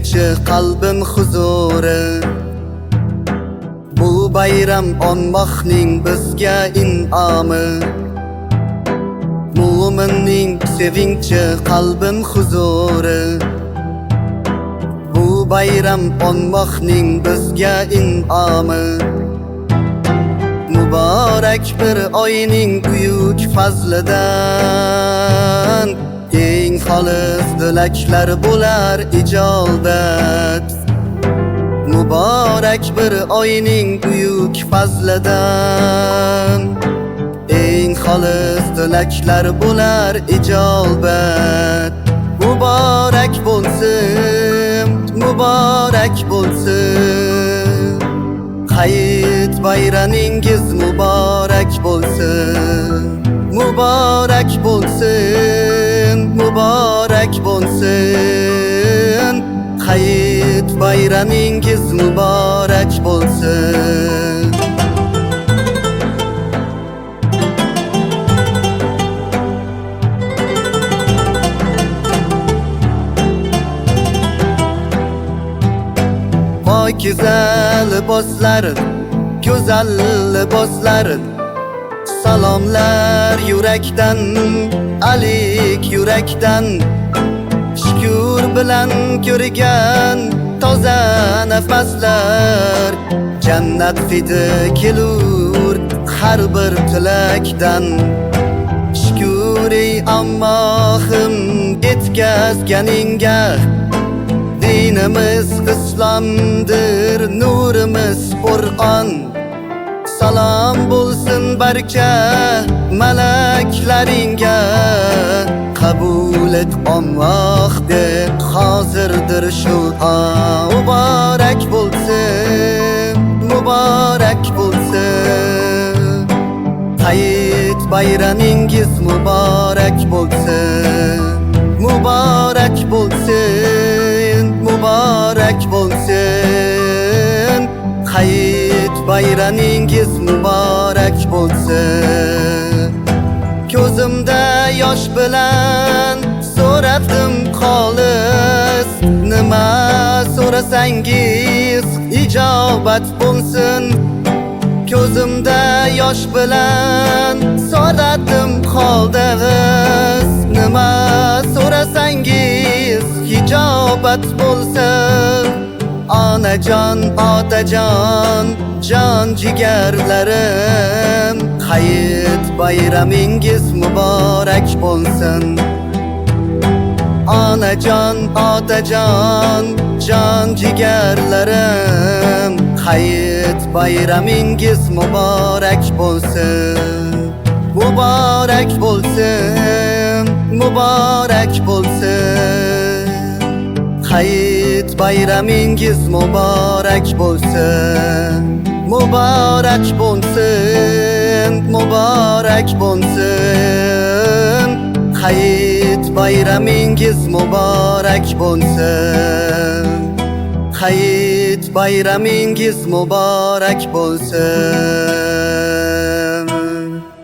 sevinchi qalbim huzuri. Bu bayram onmoqning bizga in'omi. Mu'minning sevinchi qalbim huzuri. Bu bayram onmoqning bizga in'omi. Muborak bir oyning buyuk fazlidan eng xolis dilaklar bo'lar ijobat. Muborak bir oyning buyuk fazlidan eng xolis dilaklar bo'lar ijobat. Muborak bo'lsin, muborak bo'lsin. Hayit bayramingiz muborak bo'lsin. Muborak bo'lsin, muborak bo'lsin. Hayit bayramingiz muborak bo'lsin. Pokiza liboslar, go'zal liboslar, salomlar yurakdan, alik yurakdan. Shukr bilan ko'rgan toza nafaslar, jannat fidi kelur har bir tilakdan. Shukri Allohim yetkazganingga, dinimiz islomdir, nurimiz Qur'on. Salom bo'lsin barcha malaklaringga, qabul et Alloh deb hozirdir shu an. Muborak bo'lsin, muborak bo'lsin. Hayit bayramingiz muborak bo'lsin. Muborak bo'lsin, muborak bo'lsin. Hayit bayramingiz muborak bo'lsin. Ko'zimda yosh bilan so'radim xolis, nima so'rasangiz ijobat bo'lsin. Ko'zimda yosh bilan so'radim xolis, nima so'rasangiz ijobat bo'lsin. Onajon, otajon, jon jigarlarim, hayit bayramingiz muborak bo'lsin. Onajon, otajon, jon jigarlarim, hayit bayramingiz muborak bo'lsin. Muborak bo'lsin, muborak bo'lsin. Hayit bayramingiz muborak bo'lsin. Muborak bo'lsin, muborak bo'lsin. Hayit bayramingiz muborak bo'lsin. Hayit bayramingiz muborak bo'lsin.